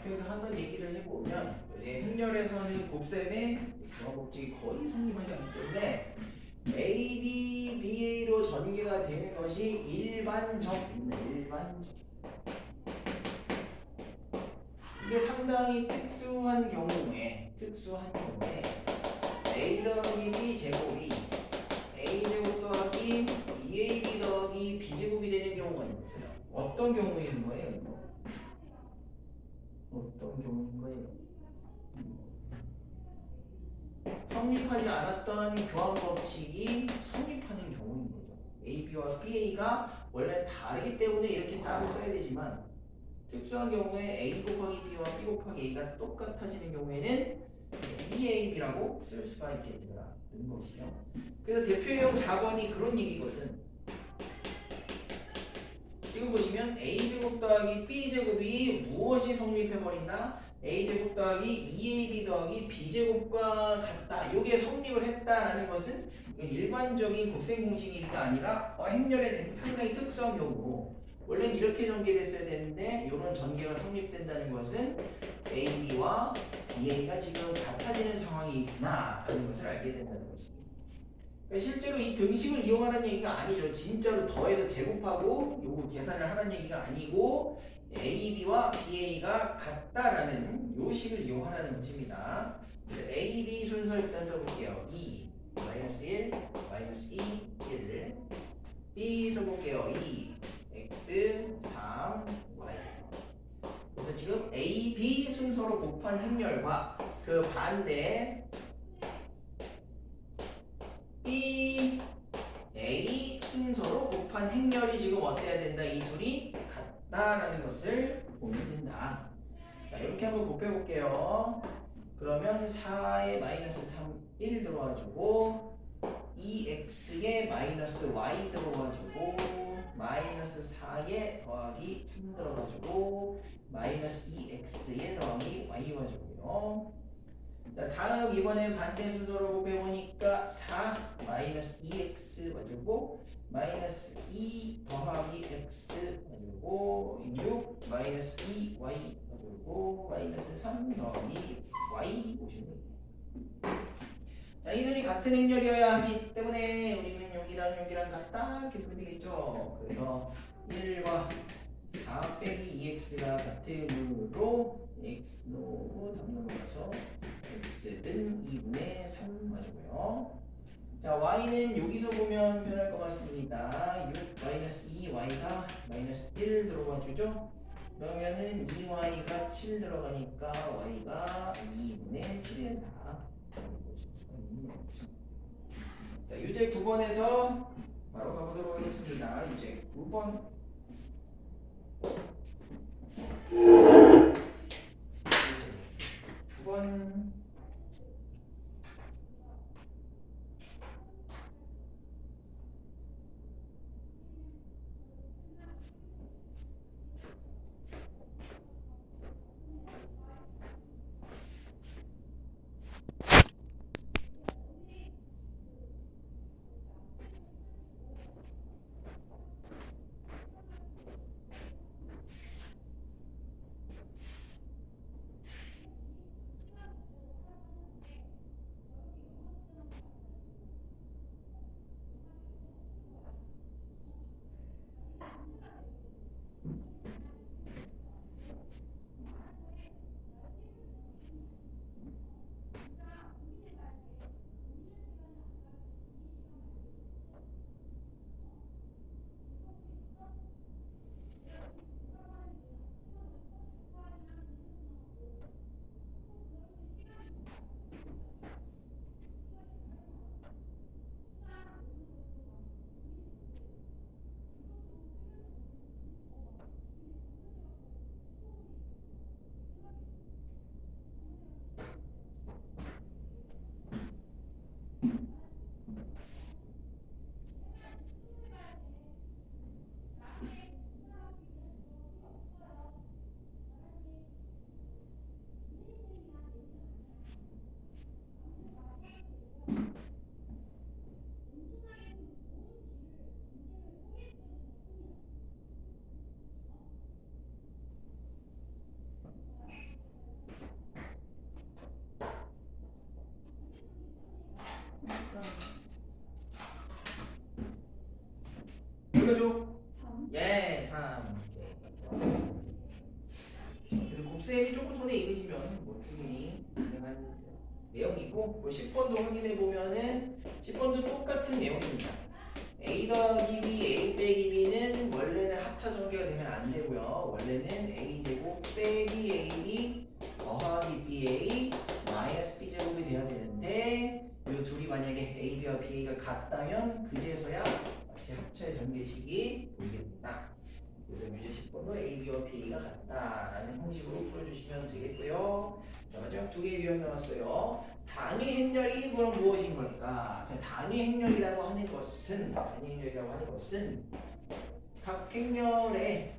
그래서 하던 얘기를 해보면 이제 행렬에서는 곱셈의 조합법칙이 거의 성립하지 않기 때문에 A, B, BA로 전개가 되는 것이 일반적입니다. 일반적. 이게 상당히 특수한 경우에 A 더하기 B 제곱이 A 제곱 더하기 2AB 더하기 B 제곱이 되는 경우가 있어요. 어떤 경우인 거예요? 이거? 어떤 경우인 거예요? 성립하지 않았던 교환 법칙이 성립하는 경우인 거죠. AB와 BA가 원래 다르기 때문에 이렇게 따로 써야 되지만 특수한 경우에 A 곱하기 B와 B 곱하기 A가 똑같아지는 경우에는 2AB라고 쓸 수가 있게 된다는 것이죠. 그래서 대표형 4번이 그런 얘기거든. 지금 보시면 A제곱 더하기 B제곱이 무엇이 성립해버린다? A제곱 더하기 2AB 더하기 B제곱과 같다. 이게 성립을 했다라는 것은 일반적인 곱셈 공식이가 아니라 행렬의 상당히 특수한 경우로 원래는 이렇게 전개됐어야 되는데 이런 전개가 성립된다는 것은 AB와 BA가 지금 같아지는 상황이 있구나 라는 것을 알게 된다는 것입니다. 실제로 이 등식을 이용하라는 얘기가 아니죠. 진짜로 더해서 제곱하고 요거 계산을 하라는 얘기가 아니고 AB와 BA가 같다라는 요 식을 이용하라는 것입니다. 그래서 AB 순서 일단 써볼게요. 2, 마이너스 1, 마이너스 2, 1. B 써볼게요. 2, X, 3, Y. 그래서 지금 A, B 순서로 곱한 행렬과 그 반대 B, A 순서로 곱한 행렬이 지금 어때야 된다? 이 둘이 같다라는 것을 보면 된다. 자, 이렇게 한번 곱해볼게요. 그러면 4에 마이너스 3, 1 들어와주고 2x에 마이너스 y 들어와주고 마이너스 4에 더하기 3 들어가지고 마이너스 2x에 더하기 y 와주고요. 자, 다음 이번엔 반대 순서로 배우니까 4 마이너스 2x 와주고 마이너스 2 더하기 x 와주고 6 마이너스 2y 와주고 마이너스 3 더하기 y 보시면 됩니다. 자, 이 둘이 같은 행렬이어야 하기 때문에 우리는 여기랑 같다 이렇게 보면 되겠죠. 그래서 1과 4 빼기 2x가 같으므로 x로 3 넘어가서 x는 2분의 3 맞고요. 자, y는 여기서 보면 변할 것 같습니다. 6 마이너스 2y가 마이너스 1 들어가 주죠. 그러면은 2y가 7 들어가니까 y가 2분의 7이 된다. 자, 유제 9번에서 바로 가보도록 하겠습니다. 유제 9번. 유제 9번. 읽어줘. 3. 예, 3. 그리고 곱셈이 조금 손에 익으시면 뭐 충분히 가능한 내용이고, 10번도 확인해 보면은 10번도 똑같은 내용입니다. a 더하기 b, a 빼기 b는 원래는 합차 전개가 되면 안 되고요. 원래는 a 제곱 빼기 ab 더하기 ba 마이너스 b 제곱이 돼야 되는데, 이 둘이 만약에 ab와 ba가 같다면 그제서야 마치 합차의 전개식이 보이겠다. 그래서 유제 10번도 ab와 ba가 같다라는 형식으로 풀어주시면 되겠고요. 자, 마지막 두 개의 유형 나왔어요. 단위 행렬이 그럼 무엇인 걸까? 자, 단위 행렬이라고 하는 것은 각 행렬에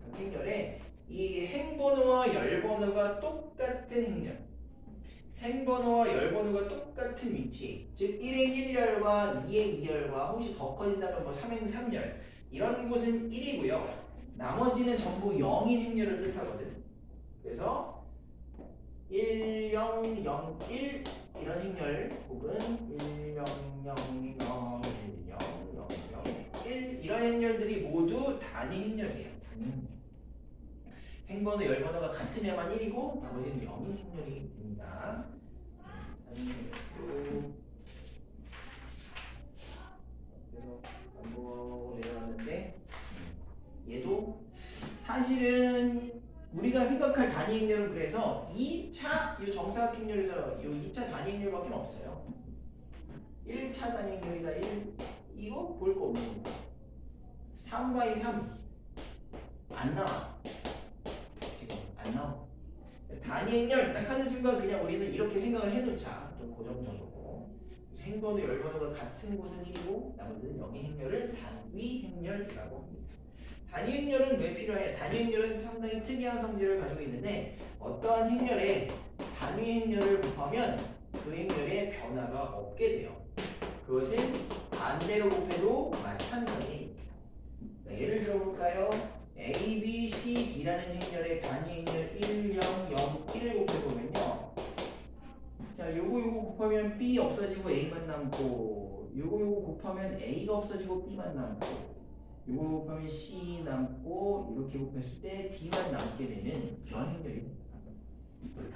이 행번호와 열번호가 똑같은 행렬, 행번호와 열번호가 똑같은 위치, 즉 1행 1열과 2행 2열과 혹시 더 커진다면 뭐 3행 3열, 이런 곳은 1이고요. 나머지는 전부 0인 행렬을 뜻하거든. 그래서 1, 0, 0, 1 이런 행렬 혹은 1, 0, 0, 0, 1, 0, 0, 0, 1 이런 행렬들이 모두 단위 행렬이에요. 단위 행렬. 행번호, 열번호가 같으냐만 1이고 나머지는 0인 행렬이 됩니다. 단위 행렬. 그래서 반복하고 내려왔는데 얘도 사실은 우리가 생각할 단위 행렬은 그래서 2차 이 정사각 행렬에서 이 2차 단위 행렬밖에 없어요. 1차 단위 행렬이다 1 이거 볼 거 없는 거. 3x3 안 나와. 지금 안 나와. 단위 행렬 딱 하는 순간 그냥 우리는 이렇게 생각을 해놓자. 좀 고정적으로. 행번호 열번호가 같은 곳은 1이고 나머지는 0의 행렬을 단위 행렬이라고 합니다. 단위 행렬은 왜 필요하냐? 단위 행렬은 상당히 특이한 성질을 가지고 있는데 어떠한 행렬에 단위 행렬을 곱하면 그 행렬에 변화가 없게 돼요. 그것은 반대로 곱해도 마찬가지입니다. 예를 들어볼까요? A, B, C, D라는 행렬의 단위 행렬 1, 0, 0, 1을 곱해보면요. 자, 요거 곱하면 B 없어지고 A만 남고, 요거 곱하면 A가 없어지고 B만 남고, 요거 곱하면 C 남고, 이렇게 곱했을 때 D만 남게 되는 그런 행렬입니다.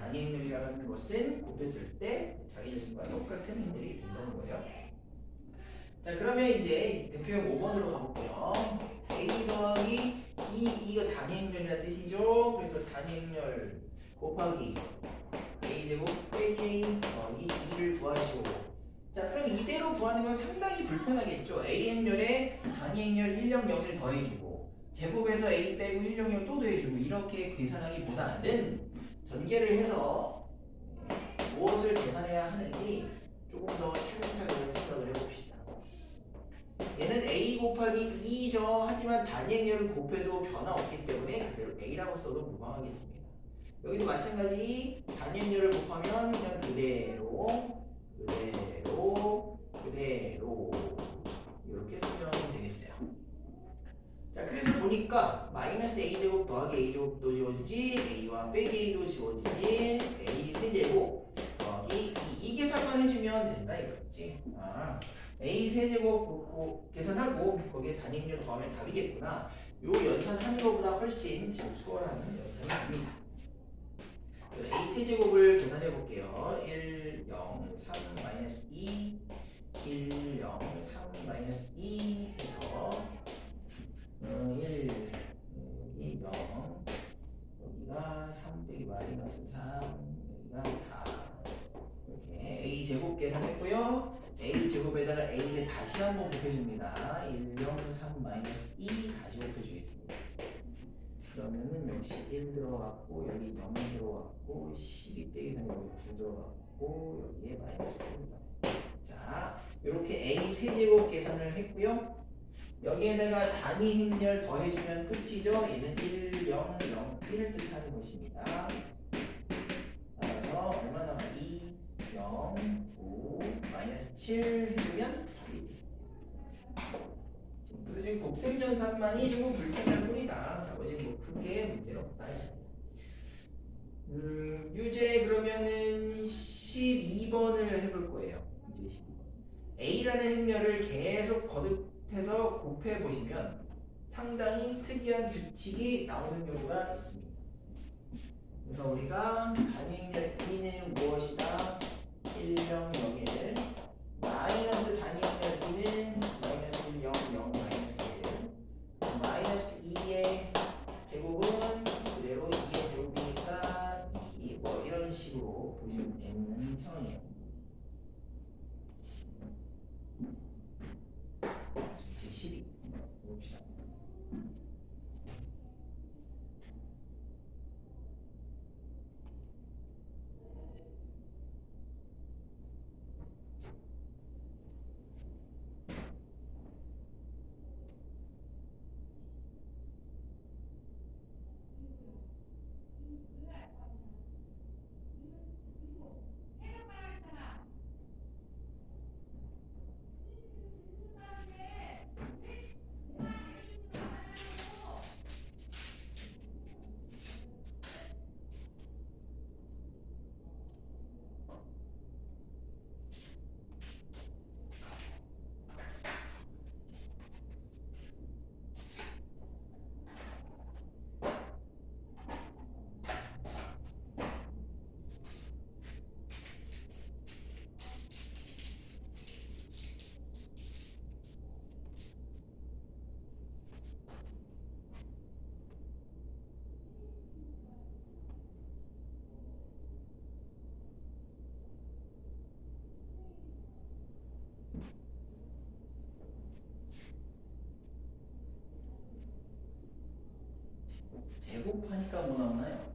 단위 행렬이라는 것은 곱했을 때 자기 자신과 똑같은 행렬이 된다는 거예요. 자, 그러면 이제 대표형 5번으로 가볼게요. A 더하기 2, 이거 단위 행렬이라는 뜻이죠. 그래서 단위 행렬 곱하기 A제곱 빼기 A 더하기 2를 구하시고, 자, 그럼 이대로 구하는 건 상당히 불편하겠죠. A 행렬에 단위 행렬 1, 0, 0을 더해주고 제곱해서 A 빼고 1, 0, 0 또 더해주고 이렇게 계산하기보다는 전개를 해서 무엇을 계산해야 하는지 조금 더 차근차근 생각을 해봅시다. 얘는 A 곱하기 2죠. 하지만 단위 행렬을 곱해도 변화 없기 때문에 그대로 A라고 써도 무방하겠습니다. 여기도 마찬가지 단위 행렬을 곱하면 그냥 그대로 이렇게 쓰면 되겠어요. 자, 그래서 보니까 마이너스 A제곱 더하기 A제곱도 지워지지, A와 빼기 A도 지워지지, A 세제곱 더하기 2 계산만 해주면 된다 이거지. 아, A 세제곱 계산하고 거기에 단위 행렬 더하면 답이겠구나. 요 연산하는 것보다 훨씬 지금 수월한 연산이 아닙니다. A 세제곱을 계산해 볼게요. 1, 0, 3, 마이너스 2, 1, 0, 3, 마이너스 2 해서 1, 여기 0, 여기가 3 빼기 마이너스 3, 여기가 4 이렇게 A 제곱 계산했고요. A 제곱에다가 A를 다시 한번 곱해줍니다. 1, 0, 3, 마이너스 2 다시 곱해주겠습니다. 그러면은 역시 1 들어갔고 여기 0 들어갔고 12 빼기 3 여기 9 들어갔고 여기에 마이너스 1 자, 이렇게 A 세제곱 계산을 했고요. 여기에다가 단위 행렬 더해주면 끝이죠. 얘는 1, 0, 0, 1을 뜻하는 것입니다. 따라서 얼마 남아? 2, 0, 9, 마이너스 7 해주면 답이 그래서 지금 곱셈전산만이 조금 불편할 뿐이다. 나머지 뭐 크게 문제는 없다. 유제 그러면은 12번을 해볼 거예요. 유제 12번. A라는 행렬을 계속 거듭해서 곱해 보시면 상당히 특이한 규칙이 나오는 경우가 있습니다. 그래서 우리가 단위행렬 2는 무엇이다? 1명 0일 마이너스 단위행렬 2는 마이너스 1 0 0 마이너스 1 마이너스 2의 제곱은 그대로 2의 제곱이니까 2 뭐 이런 식으로 보시면 되는 상황이에요. 이제 12 봅시다. 제곱하니까 뭐 나오나요?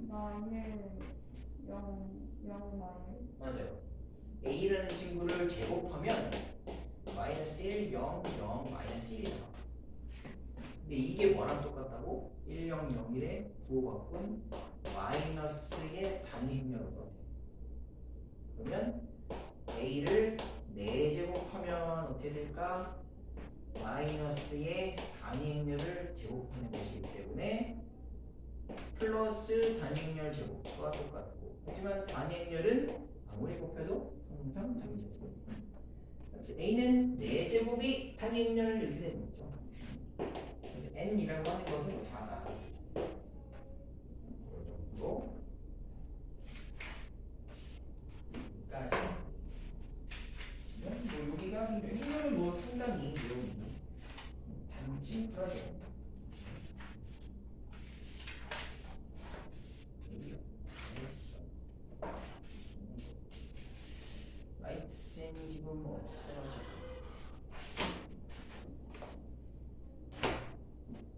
0 맞아요. A라는 친구를 제곱하면 마이너스 1, 0, 0, 마이너스 1이 나와. 근데 이게 뭐랑 똑같다고? 1, 0, 0, 1에 부호바꾼 마이너스의 단위 행렬로 돼. 그러면 A를 4제곱하면 어떻게 될까? 마이너스의 단위 행렬을 제곱하는 것이기 때문에 플러스 단위 행렬 제곱과 똑같고, 하지만 단위 행렬은 아무리 곱해도 항상 정해져요. 그래서 A는 4제곱이 단위 행렬을 이렇게 되는 거죠. 그래서 N이라고 하는 것은 4다. 이 정도. 까지. 뭐 여기가 행렬을 뭐 상당히 내용이 단순하죠. 라이트 쌤이 지금 없어가지고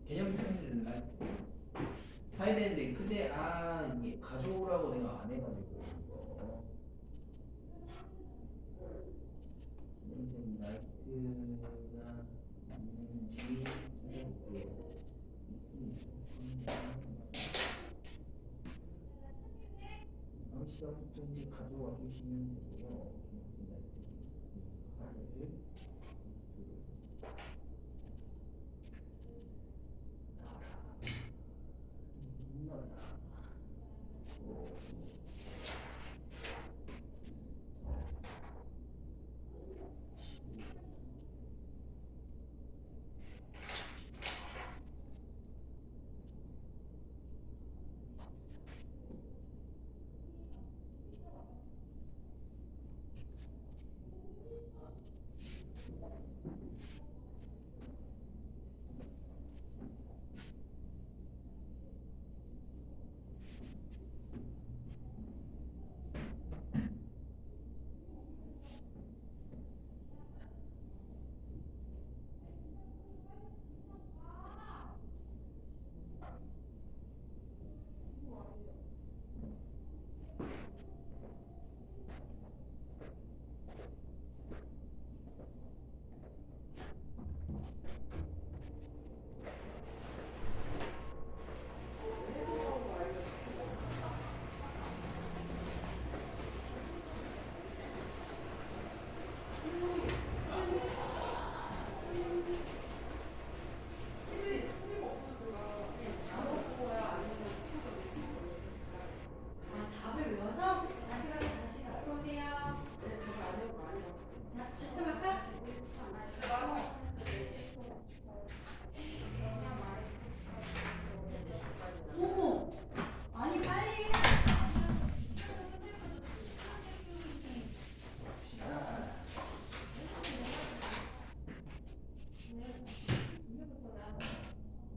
개념쌤을 라이트 해야 되는데, 근데 이게 가져오라고 내가 안 해가지고 이거 개념쌤 라이트가 있는지 찾아볼게요. 다음 시간부터 이제 가져와 주시면 되고요.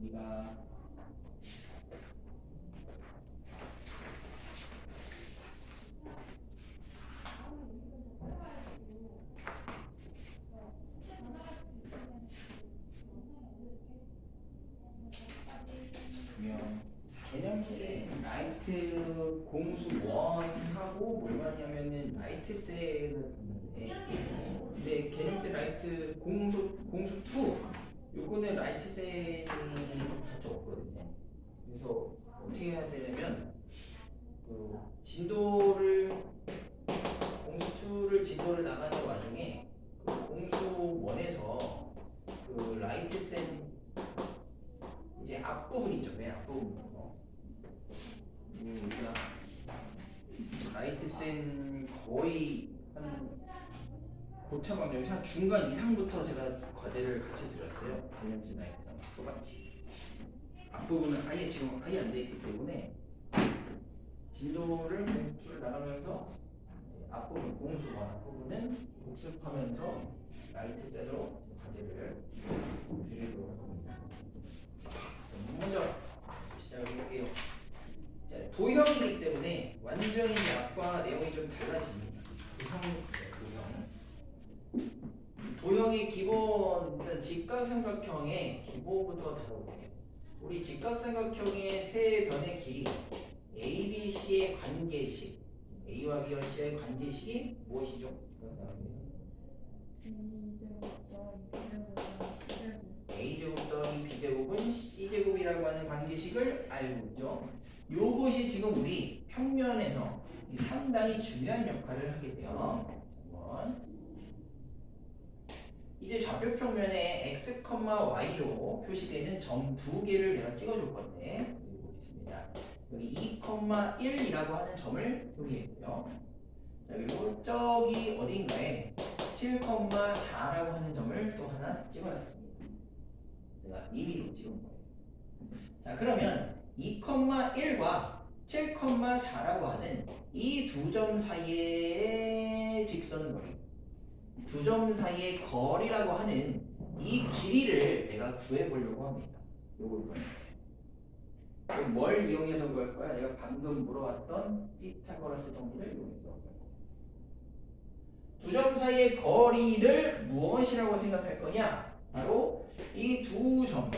우리가 보면 개념세 라이트 공수 1하고 뭘 하냐면은 라이트 셀을 봤는데, 근데 개념세 라이트 공수 2 요거는 라이트 셀이 같이 없거든요. 그래서 어떻게 해야 되냐면 그 진도를 공수 2를 진도를 나가는 와중에 그 공수 1에서 그 라이트 셀 이제 앞부분 있죠, 맨 앞부분. 우리가 라이트 센 거의 한 고차 방정에서 한 중간 이상부터 제가 과제를 같이 드렸어요. 개념지 라이트랑 똑같이. 앞부분은 아예 지금 아예 안 돼 있기 때문에 진도를 공수를 나가면서 앞부분 공수관 앞부분은 복습하면서 라이트 셀로 과제를 드리도록 할 겁니다. 먼저 시작을 해볼게요. 자, 도형이기 때문에 완전히 약과 내용이 좀 달라집니다. 도형의 기본, 일단 직각삼각형의 기본부터 다뤄볼게요. 우리 직각삼각형의 세 변의 길이 A, B, C의 관계식, A와 B와 C의 관계식이 무엇이죠? A제곱 더하기 B제곱은 C제곱이라고 하는 관계식을 알고 있죠. 요것이 지금 우리 평면에서 상당히 중요한 역할을 하게 돼요. 한번 이제 좌표 평면에 x, y로 표시되는 점 두 개를 내가 찍어줄 건데 여기 보겠습니다. 여기 2, 1이라고 하는 점을 여기 했고요. 자, 그리고 저기 어딘가에 7,4라고 하는 점을 또 하나 찍어놨습니다. 내가 임의로 찍은 거예요. 자, 그러면 2,1과 7,4라고 하는 이 두 점 사이의 직선거리, 두 점 사이의 거리라고 하는 이 길이를 내가 구해보려고 합니다. 요걸 구합니다. 뭘 이용해서 구할 거야? 내가 방금 물어봤던 피타고라스 정리를 이용해서 구할 거야. 두 점 사이의 거리를 무엇이라고 생각할 거냐? 바로 이 두 점을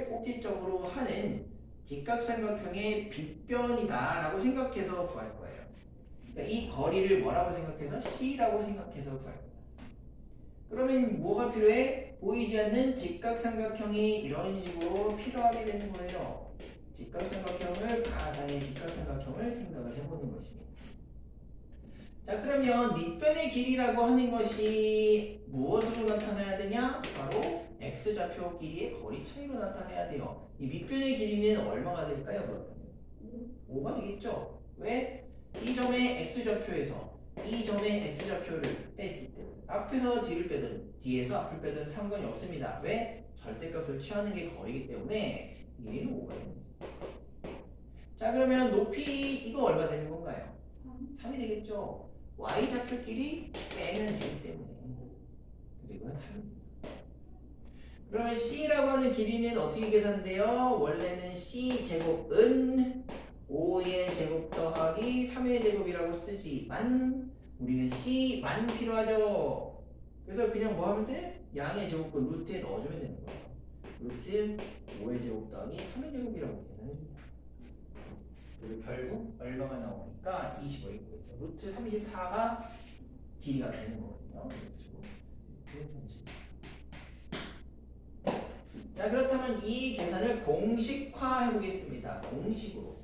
꼭지점으로 하는 직각삼각형의 빗변이다 라고 생각해서 구할 거예요. 그러니까 이 거리를 뭐라고 생각해서? C라고 생각해서 구할 거예요. 그러면 뭐가 필요해? 보이지 않는 직각삼각형이 이런 식으로 필요하게 되는 거예요. 직각삼각형을, 가상의 직각삼각형을 생각을 해보는 것입니다. 자, 그러면 밑변의 길이라고 하는 것이 무엇으로 나타나야 되냐? 바로 x좌표 길이의 거리 차이로 나타내야 돼요. 이 밑변의 길이는 얼마가 될까요? 그렇다면 5가 되겠죠? 왜? 이 점의 x좌표에서 이 점의 x좌표를 뺐기 때문에 앞에서 뒤를 빼든 뒤에서 앞을 빼든 상관이 없습니다. 왜? 절대값을 취하는 게 거리이기 때문에 길이는 5가 됩니다. 자, 그러면 높이 이거 얼마 되는 건가요? 3이 되겠죠? y좌표끼리 빼면 되기 때문에 그래서 이건 3입니다. 그러면 c라고 하는 길이는 어떻게 계산돼요? 원래는 c제곱은 5의 제곱 더하기 3의 제곱이라고 쓰지만 우리는 c만 필요하죠. 그래서 그냥 뭐 하면 돼? 양의 제곱을 루트에 넣어주면 되는 거예요. 루트 5의 제곱 더하기 3의 제곱이라고 계산해줍니다. 그래서 결국 얼마가 나오니까 25이 되겠죠. 루트 34가 길이가 되는 거거든요. 루트 34. 자, 그렇다면 이 계산을 공식화해 보겠습니다. 공식으로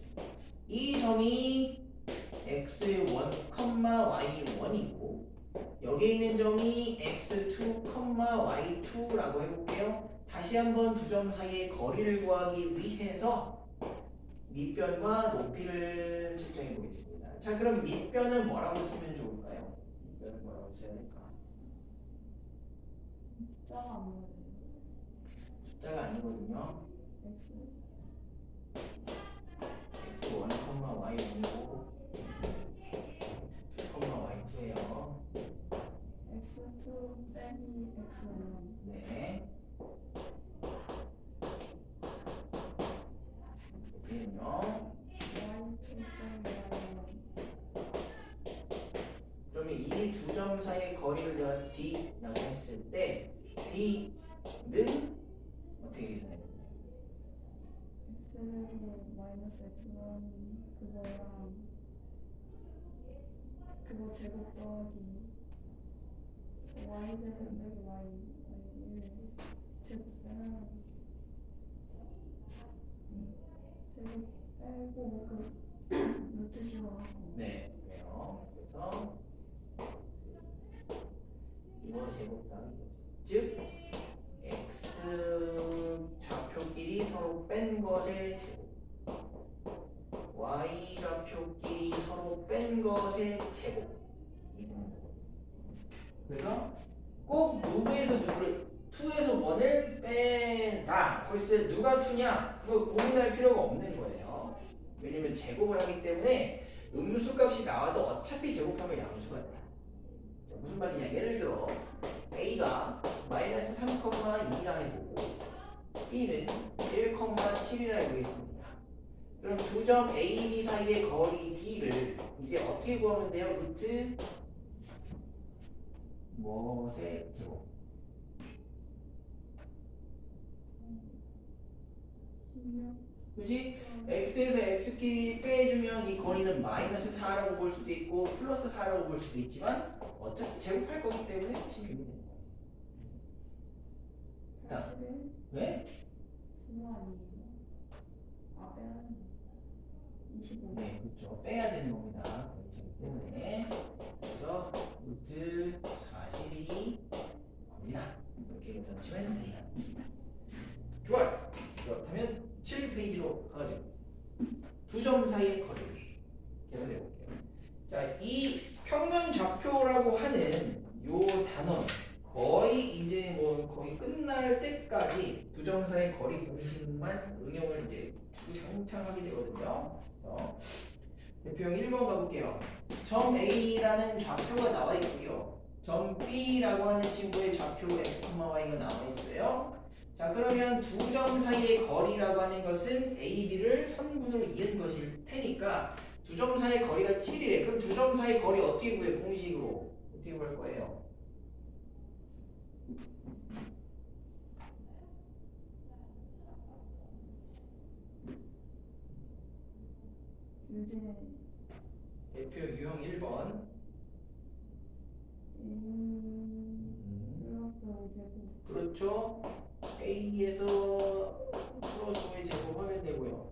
이 점이 x1, y1이고 여기 있는 점이 x2, y2라고 해볼게요. 다시 한번 두 점 사이의 거리를 구하기 위해서 밑변과 높이를 측정해 보겠습니다. 자, 그럼 밑변은 뭐라고 쓰면 좋을까요? 밑변은 뭐라고 써야 될까? 숫자가 아니거든요. x1, y1이고 x2, y2예요. x2 빼기 x1. 네. 이 두 점 사이의 거리를 내가 D라고 했을 때 D는 어떻게 계산해? X제곱 마이너스 X1 그거랑 그거 제곱 더하기 Y제곱 빼기 Y1 제곱 빼면 제곱 빼고 그 루트 씌워갖고 네, 그래요. 그래서 이거 제곱 더하기 이거죠. 즉 x 좌표끼리 서로 뺀 것의 제곱, y 좌표끼리 서로 뺀 것의 제곱. 그래서 꼭 누구에서 누구를 2에서 1을 빼라. 거기서 누가 2냐? 그거 고민할 필요가 없는 거예요. 왜냐면 제곱을 하기 때문에 음수 값이 나와도 어차피 제곱하면 양수가 돼. 자, 무슨 말이냐? 예를 들어 A가 마이너스 3,2라 해보고 B는 1,7이라 해보겠습니다. 그럼 두 점 A, B 사이의 거리 D를 이제 어떻게 구하면 돼요? 루트 무엇의 제곱? 16 그지? x에서 x끼리 빼주면 이 거리는 마이너스 4라고 볼 수도 있고 플러스 4라고 볼 수도 있지만 어차피 제곱할 거기 때문에 16이 됩니다. 자, 81 왜? 그거 아니에요? 아 빼면 25 네, 그렇죠. 빼야 되는 겁니다. 그렇기 때문에 그래서 루트 41이 겁니다. 이렇게 계산하시면 됩니다. 좋아요. 그렇다면 7페이지로 가가지고 두 점 사이의 거리를 계산해 볼게요. 자, 이 평면 좌표라고 하는 요 단원 거의 이제 뭐 거의 끝날 때까지 두 점 사이의 거리 공식만 응용을 이제 주구장창 하게 되거든요. 대표형 1번 가볼게요. 점 A라는 좌표가 나와 있고요. 점 B라고 하는 친구의 좌표 x, y가 나와 있어요. 자, 그러면 두 점 사이의 거리라고 하는 것은 A, B를 선분으로 이은 것일 테니까 두 점 사이의 거리가 7이래. 그럼 두 점 사이의 거리 어떻게 구해? 공식으로 어떻게 구할 거예요? 유제 대표 유형 1번. 플러스 제곱 그렇죠. A에서 플러스 5의 제곱하면 되고요.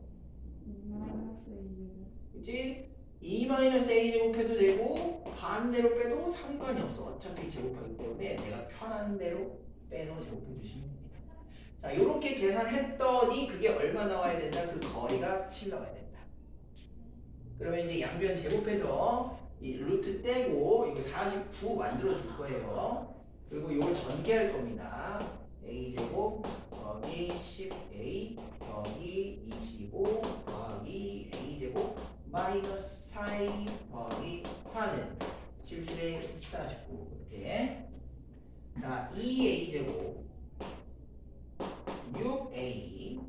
마이너스 2제곱 그치? 2-a 제곱해도 되고 반대로 빼도 상관이 없어. 어차피 제곱하기 때문에 내가 편한 대로 빼서 제곱해 주시면 됩니다. 자, 요렇게 계산했더니 그게 얼마 나와야 된다? 그 거리가 7 나와야 된다. 그러면 이제 양변 제곱해서 이 루트 떼고 이거 49 만들어 줄 거예요. 그리고 이거 전개할 겁니다. a제곱 더하기 10a 더하기 25 더하기 a제곱 마이너스 4a 더하기 4는 77에 49 이렇게. 자, 2a제곱 6a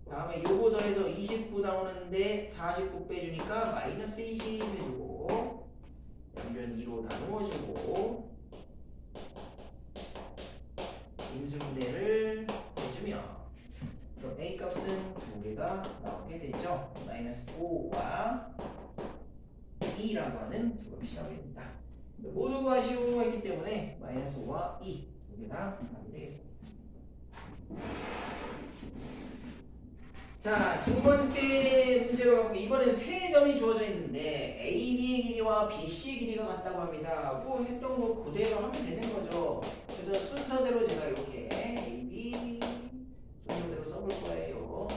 다음에 요거 더해서 29 나오는데 49 빼주니까 마이너스 20 해주고 양변 2로 나누어주고 인수분해를 해주면 그럼 a 값은 두 개가 나오게 되죠. 마이너스 5와 2라고 하는 두 값이 나오게 됩니다. 모두 구하시오 했기 때문에 마이너스 5와 2 두 개 다 하면 되겠습니다. 자, 두 번째 문제로 가볼게요. 이번엔 세 점이 주어져 있는데 AB의 길이와 BC의 길이가 같다고 합니다. 뭐 했던 거 그대로 하면 되는 거죠. 그래서 순서대로 제가 이렇게 AB 순서대로 써볼 거예요.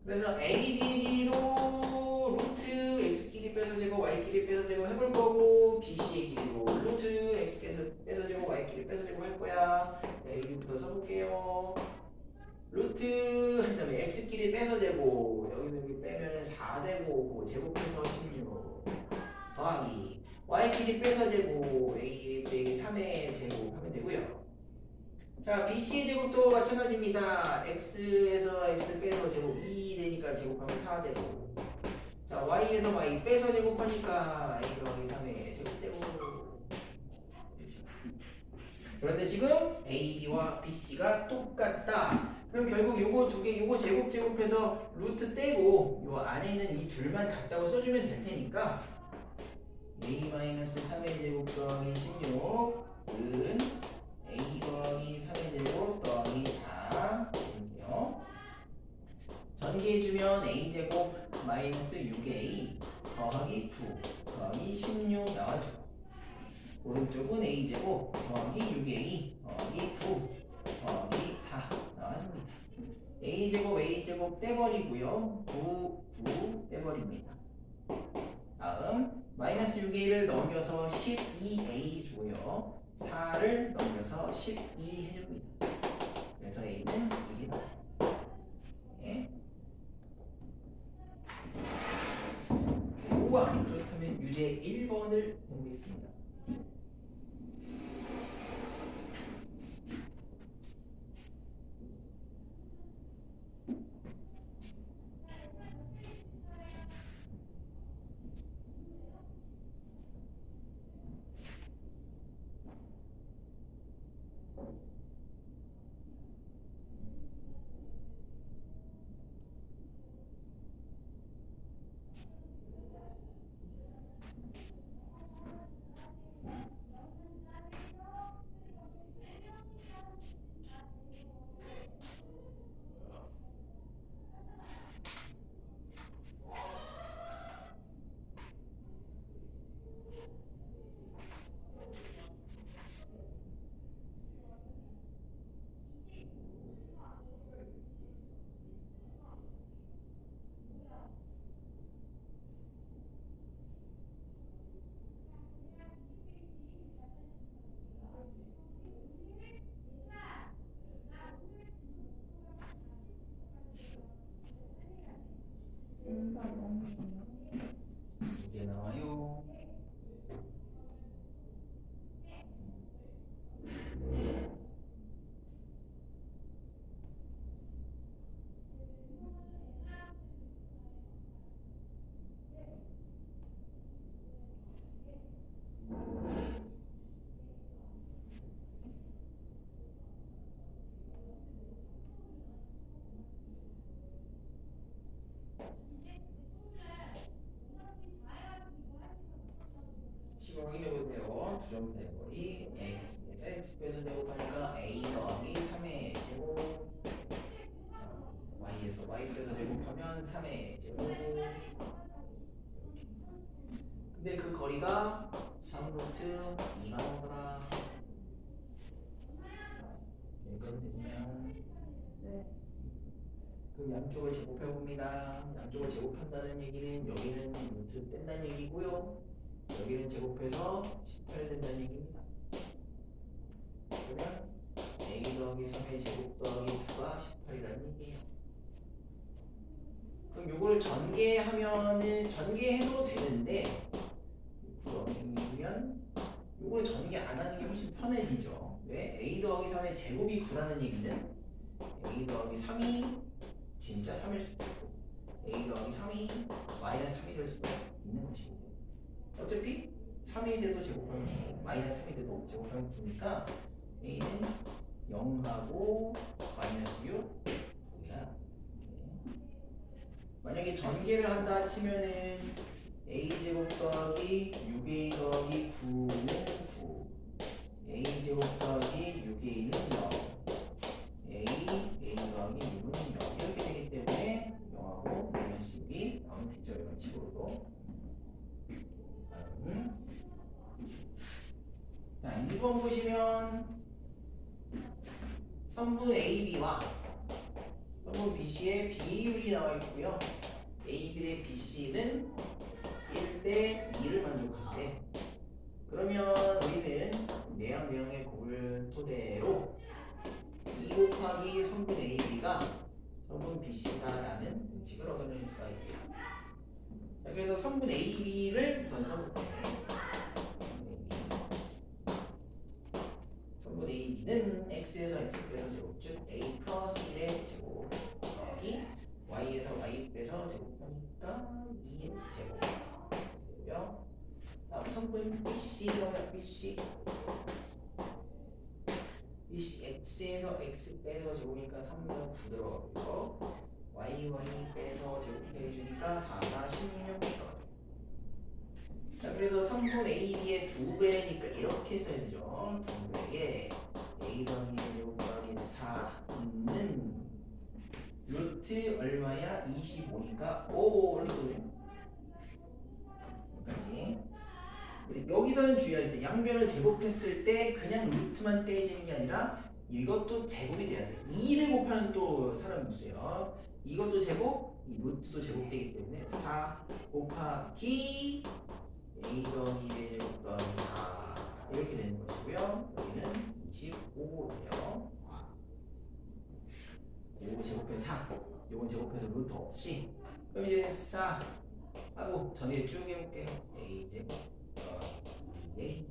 그래서 AB의 길이도 루트 X끼리 빼서 제곱 Y끼리 빼서 제곱 해볼 거고 BC의 길이도 루트 X 빼서 제곱 Y끼리 빼서 제곱 할 거야. AB부터 써볼게요. 루트 한 다음에 x끼리 빼서 제곱 여기 빼면은 4 되고 제곱해서 16 더하기 y끼리 빼서 제곱 a 빼기 3의 제곱 하면 되고요. 자, bc의 제곱도 마찬가지입니다. x에서 x 빼서 제곱 2 되니까 제곱하면 4 되고. 자, 자, y에서 y 빼서 제곱하니까 a 더하기 3의 제곱되고. 그런데 지금 a, b와 b, c가 똑같다. 그럼 결국 요거 두 개, 요거 제곱해서 루트 떼고 요 안에 있는 이 둘만 같다고 써주면 될 테니까 a-3의 제곱 더하기 16은 a 더하기 3의 제곱 더하기 4 이렇게요. 전개해주면 a제곱 마이너스 6a 더하기 9 더하기 16 나와줘. 오른쪽은 a제곱 더하기 6a 더하기 9 더하기 4 나와줍니다. a제곱 떼버리고요. 9 떼버립니다. 다음 마이너스 6a를 넘겨서 12a 주고요. 4를 넘겨서 12 해줍니다. 그래서 a는 1이 나와요. 네. 우와, 그렇다면 유제 1번을 해보겠습니다. A가 0이에요. 2개 나와요. 확인해보세요. 두점 대거리 x에서 x 빼서 제곱하니까 a 더하기 3의 제곱 y에서 y 빼서 제곱하면 3의 제곱. 근데 그 거리가 3루트 2가 나오더라. 여기까지 됐나요? 네. 그럼 양쪽을 제곱해봅니다. 양쪽을 제곱한다는 얘기는 여기는 루트 뗀다는 얘기고요. 여기는 제곱해서 18 된다는 얘기입니다. 그러면 a 더하기 3의 제곱 더하기 9가 18이라는 얘기예요. 그럼 요걸 전개하면은 전개해도 되는데 9 넘기면 요걸 전개 안 하는 게 훨씬 편해지죠. 왜? a 더하기 3의 제곱이 9라는 얘기는 a 더하기 3이 진짜 3일 수도 있고 a 더하기 3이 마이너스 3이 될 수도 있는 것이고 어차피 3이 돼도 제곱하면 9, 마이너스 3이 돼도 제곱하면 9니까 a는 0하고 마이너스 6, 9야. 만약에 전개를 한다 치면은 a제곱 더하기 6a 더하기 9는 9, a제곱 더하기 6a는 0, a 더하기 6은 0 이렇게 되기 때문에 0하고 마이너스 6이 나오면 되죠. 이런 식으로도. 자, 2번 보시면 선분 AB와 선분 BC의 비율이 나와 있고요. AB 대 BC는 1대 2를 만족한대. 그러면 우리는 내양내양의 곱을 토대로 2 곱하기 선분 AB가 선분 BC다라는 등식을 얻어낼 수가 있어요. 자, 그래서 선분 AB를 우선 써볼게요. 선분 AB는 x에서 x 빼서 제곱 즉 a 플러스 1의 제곱 더하기 y에서 y 빼서 제곱하니까 2의 제곱 되고요. 다음 성분 BC 들어가요. BC x에서 x 빼서 제곱이니까 3분 9 들어가고요. y 빼서 제곱해주니까 4가 16 들어가요. 자, 그래서 3분 AB의 2배니까 이렇게 써야 되죠. 2배에 A 더하기 제곱 더하기 4는 루트 얼마야? 25니까 오 이렇게 써요. 여기까지. 여기서는 주의할 때 양변을 제곱했을 때 그냥 루트만 떼지는 게 아니라 이것도 제곱이 돼야 돼. 2를 곱하는 또 사람이 있어요. 이것도 제곱, 이 루트도 제곱되기 때문에 4 곱하기 A 더하기 1의 제곱 더하기 4 이렇게 되는 것이고요. 여기는 25예요. 5 제곱해서 4 이건 제곱해서 루트 없이 그럼 이제 4 하고 전에 쭉 해볼게요. A 제곱 더하기 2A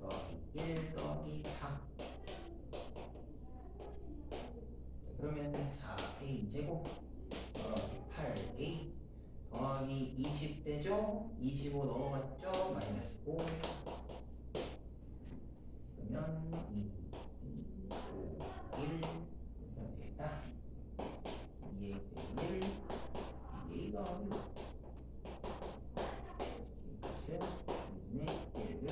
더하기 1 더하기 4 그러면 4A 제곱 더하기 8A 더하기 20되죠? 25 넘어갔죠? 마이너스 5 그러면 2, 5, 1 이렇게 하면 되겠다. 2A 빼기 1 2A 더하기 5 이 값은 2분의 1을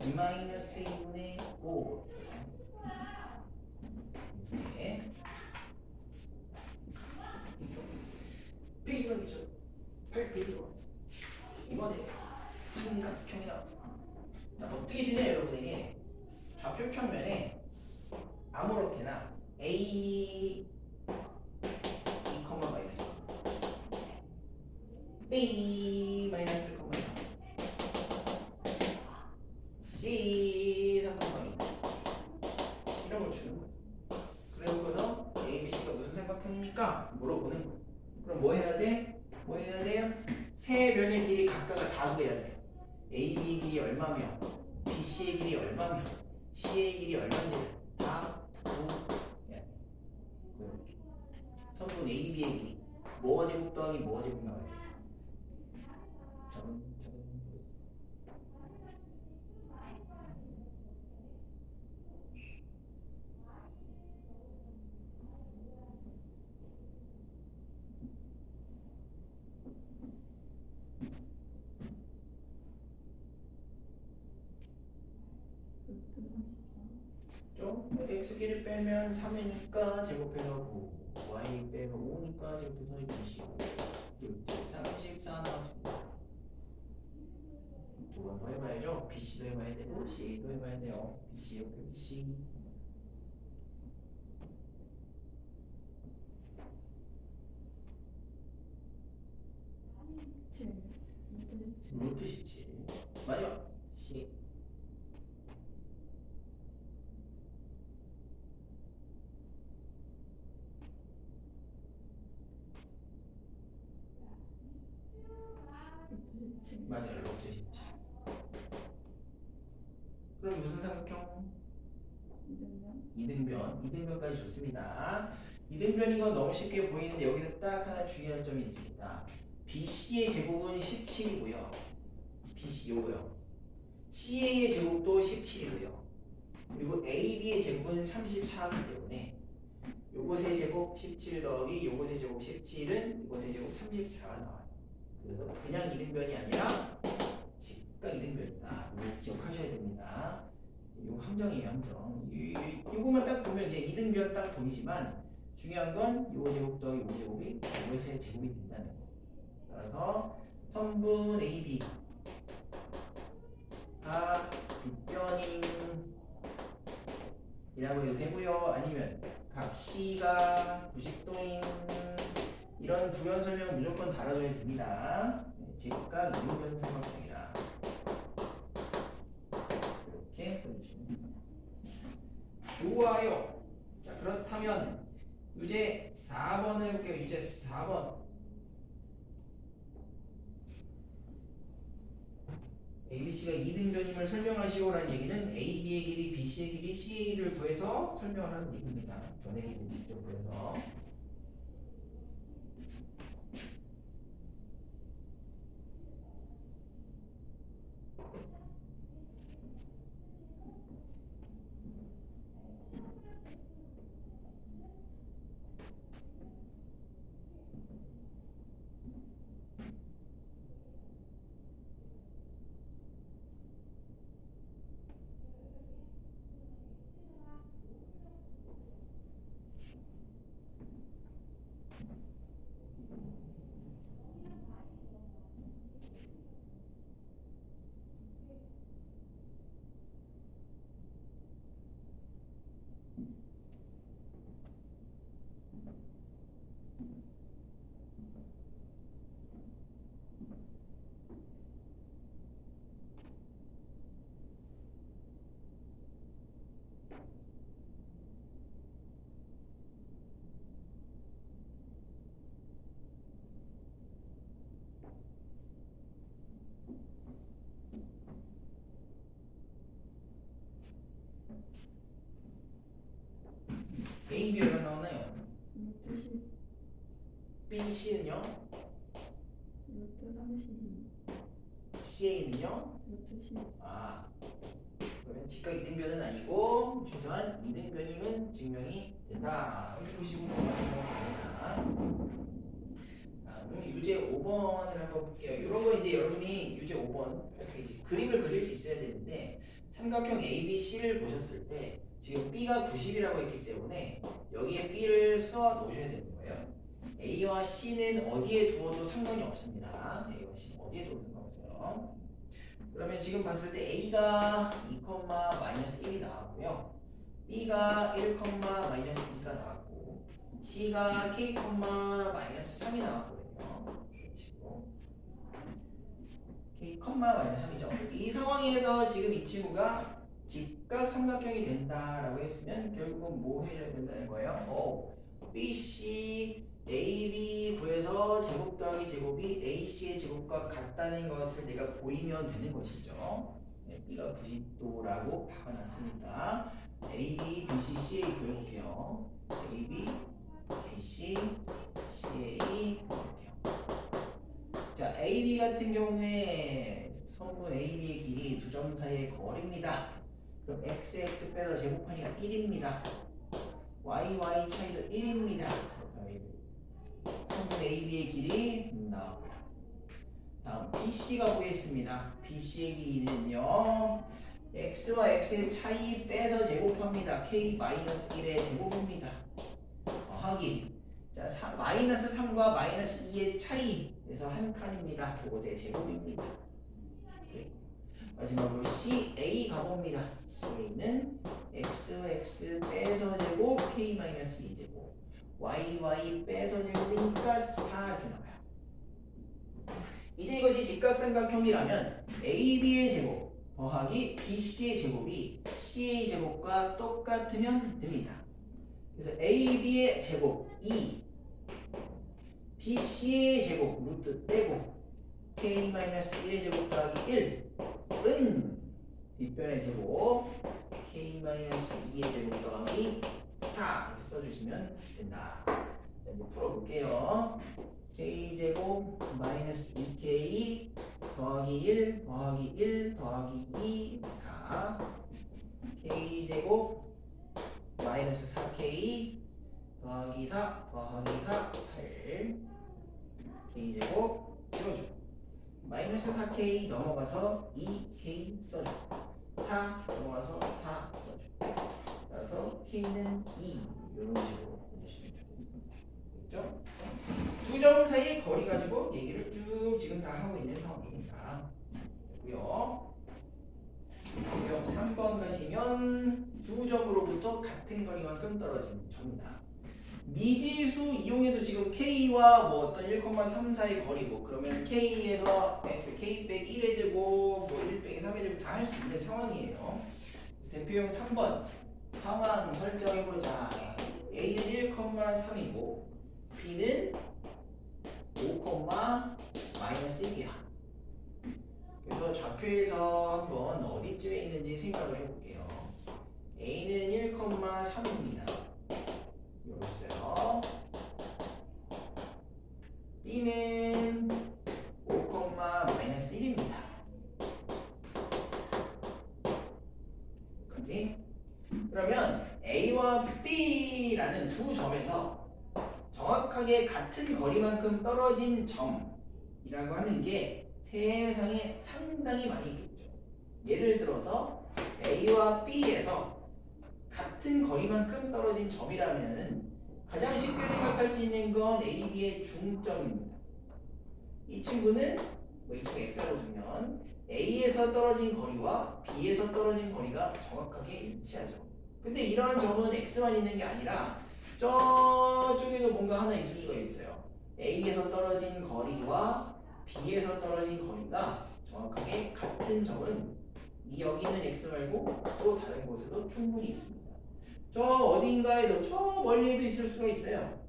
2 마이너스 2분의 5 이렇게 페이지가 있죠. 8페이지로 이번에 삼각형이 나옵니다. 자, 어떻게 주냐 여러분에게 좌표 평면에 아무렇게나 A 2, 마이너스 B 마이너스 1, C 3, 2 이런 걸 주는 거예요. 그래서 A, B, C가 무슨 삼각형입니까? 물어보는 거예요. 그럼 뭐 해야 돼? 뭐 해야 돼요? 세 변의 길이 각각을 다 구해야 돼. AB의 길이 얼마며 BC의 길이 얼마며 C의 길이 얼마인지를 다 구해야 돼. 성분 AB의 길이 뭐가 제곱 더하기 뭐가 제곱 나와야 돼? x끼리 빼면 3이니까 제곱해서 9 y 빼면 5니까 제곱해서 25 34 나왔습니다. 두 번 더 해봐야죠. BC도 해봐야 되고 C도 해봐야 돼요. BC 옆에 BC 루트 17 마지막 C 맞아요. 루트 17 그럼 무슨 삼각형? 이등변까지 좋습니다. 이등변인 건 너무 쉽게 보이는데 여기서 딱 하나 주의할 점이 있습니다. BC의 제곱은 17이고요. BC 요거요. CA의 제곱도 17이고요. 그리고 AB의 제곱은 34이기 때문에 요것의 제곱 17 더하기 요것의 제곱 17은 요것의 제곱 34가 나와요. 그래서 그냥 이등변이 아니라 직각 이등변이다. 이거 기억하셔야 됩니다. 이거 함정이에요, 함정. 요거만 딱 보면 이제 이등변 딱 보이지만 중요한 건 요 제곱 더하기 요 제곱이 요것의 제곱이 된다는 거. 따라서 성분 AB 가 빗변인이라고 해도 되고요. 아니면 값 C가 90도인 이런 부연 설명 무조건 달아줘야 됩니다. 직각 이등변 삼각형이다. 이렇게 써주시면 됩니다. 좋아요. 자, 그렇다면 유제 4번 해볼게요. 유제 4번. ABC가 이등변임을 설명하시오라는 얘기는 AB의 길이, BC의 길이, CA를 구해서 설명을 하는 얘기입니다. 변의 길이 직접 구해서. A, B 얼마 나오나요? 루트 10, B, C는요? 루트 32, CA는요? 루트 10. 아, 그러면 직각 이등변은 아니고 최소한 이등변임은 증명이 된다. 이렇게 보시고 넘어가면 됩니다. 다음 유제 5번을 한번 볼게요. 이런 거 이제 여러분이 유제 5번 이렇게 이제 그림을 그릴 수 있어야 되는데 삼각형 ABC를 보셨을 때 지금 B가 90이라고 했기 때문에 여기에 B를 써 놓으셔야 되는 거예요. A와 C는 어디에 두어도 상관이 없습니다. A와 C는 어디에 두어도 상관없어요. 그러면 지금 봤을 때 A가 2,-1이 나왔고요. B가 1,-2가 나왔고 C가 K,-3이 나왔거든요. K,-3이죠. 이 상황에서 지금 이 친구가 직각 삼각형이 된다라고 했으면 결국은 뭐 해야 된다는 거예요? BC, AB 구해서 제곱 더하기 제곱이 AC의 제곱과 같다는 것을 내가 보이면 되는 것이죠. 네, B가 90도라고 박아놨으니까 AB, BC, CA 구해볼게요. AB, BC, CA 구해볼게요. 자, AB 같은 경우에 선분 AB의 길이 두 점 사이의 거리입니다. 그럼 XX 빼서 제곱하니까 1입니다. YY 차이도 1입니다. 선분 AB의 길이 나오고 다음 BC가 보겠습니다. BC의 길이는요 X와 X의 차이 빼서 제곱합니다. K-1의 제곱입니다. 더하기 자, 마이너스 3과 마이너스 2의 차이에서 한 칸입니다. 그것의 제곱입니다. 마지막으로 CA 가봅니다. CA는 X와 X 빼서 제곱 K-2 제곱 YY 빼서 제곱이니까 4 이렇게 나와요. 이제 이것이 직각삼각형이라면 AB의 제곱 더하기 BC의 제곱이 CA 제곱과 똑같으면 됩니다. 그래서 AB의 제곱 2 BC의 제곱 루트 떼고 K-1의 제곱 더하기 1은 뒷변의 제곱 K-2의 제곱 더하기 4 이렇게 써주시면 된다. 자, 이제 풀어볼게요. K제곱 마이너스 2K 더하기 1 더하기 1 더하기 2 4 K제곱 마이너스 4K 더하기 4 더하기 4 8 K제곱 풀어주고 마이너스 4K 넘어가서 2K 써주고 4 넘어가서 4 써주고 따라서 K는 2 이런 식으로 해주시면 좋겠죠? 두 점 사이의 거리 가지고 얘기를 쭉 지금 다 하고 있는 상황입니다. 그리고요. 3번 가시면 두 점으로부터 같은 거리만큼 떨어진 점이다. 미지수 이용해도 지금 K와 뭐 어떤 1,3 사이 거리고 그러면 K에서 X, K 빼기 1의 제곱, 뭐 1 빼기 3의 제곱 다 할 수 있는 상황이에요. 대표용 3번 상황 설정해보자. A는 1,3이고 B는 5,-1이야. 그래서 좌표에서 한번 어디쯤에 있는지 생각을 해볼게요. A는 1,3입니다. 여기 있어요. B는 5,-1입니다. 그지? 그러면 A와 B라는 두 점에서 정확하게 같은 거리만큼 떨어진 점이라고 하는 게 세상에 상당히 많이 있겠죠. 예를 들어서 A와 B에서 같은 거리만큼 떨어진 점이라면 가장 쉽게 생각할 수 있는 건 A, B의 중점입니다. 이 친구는 이 친구 X라고 두면 A에서 떨어진 거리와 B에서 떨어진 거리가 정확하게 일치하죠. 근데 이러한 점은 X만 있는 게 아니라 저쪽에도 뭔가 하나 있을 수가 있어요. A에서 떨어진 거리와 B에서 떨어진 거리가 정확하게 같은 점은 이 여기는 X 말고 또 다른 곳에도 충분히 있습니다. 저 어딘가에도 저 멀리에도 있을 수가 있어요.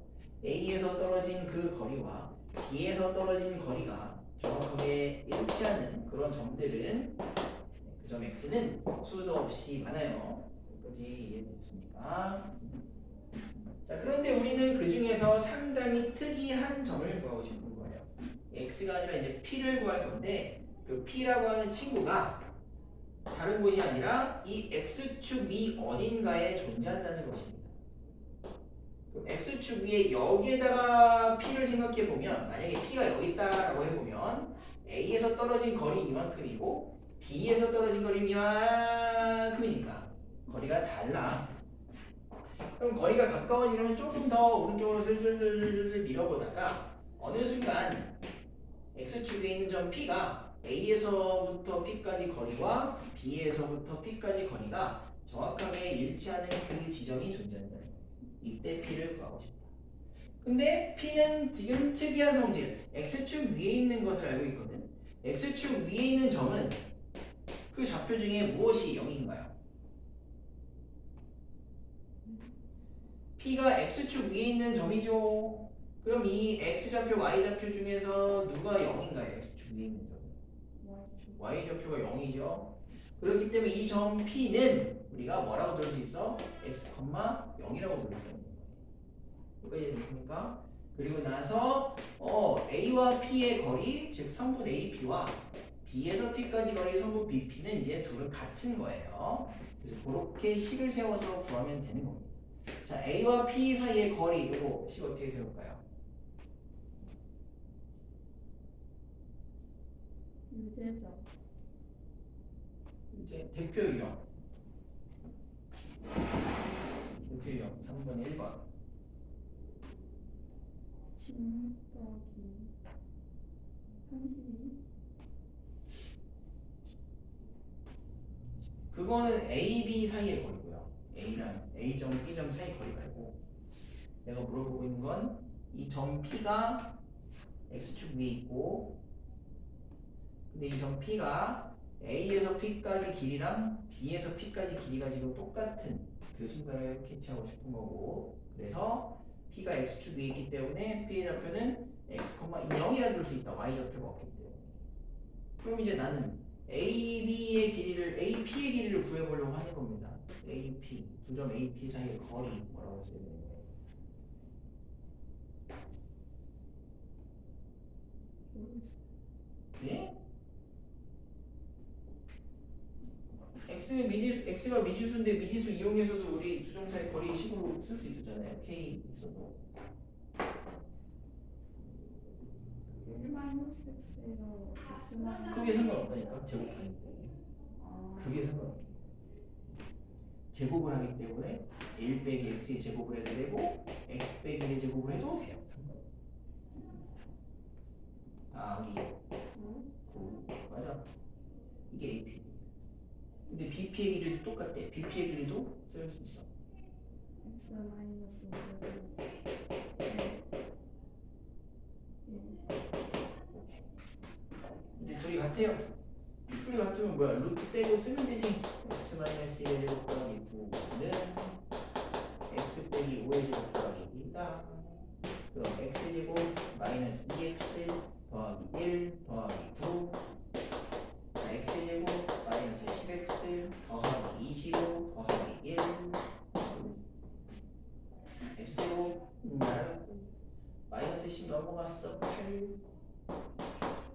A에서 떨어진 그 거리와 B에서 떨어진 거리가 정확하게 일치하는 그런 점들은 그 점 X는 수도 없이 많아요. 여기까지 이해됐습니까? 자, 그런데 우리는 그 중에서 상당히 특이한 점을 구하고 싶은 거예요. x가 아니라 이제 p를 구할 건데 그 p라고 하는 친구가 다른 곳이 아니라 이 x축 위 어딘가에 존재한다는 것입니다. 그럼 x축 위에 여기에다가 p를 생각해 보면 만약에 p가 여기 있다라고 해보면 a에서 떨어진 거리 이만큼이고 b에서 떨어진 거리 이만큼이니까 거리가 달라. 그럼 거리가 가까워지려면 조금 더 오른쪽으로 슬슬슬슬 밀어보다가 어느 순간 x축 위에 있는 점 p가 a에서부터 p까지 거리와 b에서부터 p까지 거리가 정확하게 일치하는 그 지점이 존재한다. 이때 p를 구하고 싶다. 근데 p는 지금 특이한 성질 x축 위에 있는 것을 알고 있거든. x축 위에 있는 점은 그 좌표 중에 무엇이 0인가요? p가 x축 위에 있는 점이죠. 그럼 이 x좌표, y좌표 중에서 누가 0인가요? x축 위에 있는 점은? y좌표가 0이죠. 그렇기 때문에 이 점 p는 우리가 뭐라고 들을 수 있어? x, 0이라고 들을 수 있는 거예요. 여기까지 됐습니까? 그리고 나서 a와 p의 거리, 즉 성분 ap와 b에서 p까지 거리 성분 bp는 이제 둘은 같은 거예요. 그래서 그렇게 식을 세워서 구하면 되는 겁니다. 자, a와 p 사이의 거리, 이거 식 어떻게 세울까요? 유제점. 이제 대표 유형. 대표 유형 3번 1번. 16 더하기 32. 그거는 A, B 사이의 거리고요. A랑 A점, B점 사이 거리 말고 내가 물어보고 있는 건 이 점 P가 X축 위에 있고 근데 이 점 P가 A에서 P까지 길이랑 B에서 P까지 길이가 지금 똑같은 그 순간을 캐치하고 싶은 거고 그래서 P가 X축 위에 있기 때문에 P의 좌표는 X, 0이라 둘 수 있다. Y좌표가 없기 때문에 그럼 이제 나는 AB의 길이를, AP의 길이를 구해보려고 하는 겁니다. AP, 두 점 AP 사이의 거리 뭐라고 써야 되는 거예요? 네? X가 미지수인데 미지수 이용해서도 우리 두 점 사이 거리 식으로 쓸 수 있었잖아요. K 있어도. 1 마이너스 x에서 x 마이너스. 크게 상관없다니까 제곱하기 때문에. 그게 상관없어. 제곱을 하기 때문에 1 빼기 x의 제곱을 해도 되고 x 빼기 1의 제곱을 해도 돼요. 상관없어. 더하기 9 맞아. 이게 AP. 근데 BP의 길이도 똑같대. BP의 길이도 쓸 수 있어. x 마이너스 5. 이제 둘이 같아요. 둘이 같으면 뭐야? 루트 떼고 쓰면 되지. x 마이너스 1의 제곱 더하기 9는 x 빼기 5의 제곱 더하기 2다. 그럼 x 제곱 마이너스 2x 더하기 1 더하기 9. 자, x 제곱 마이너스 10x 더하기 25 더하기 1. x 제곱 마이너스 10 넘어갔어. 8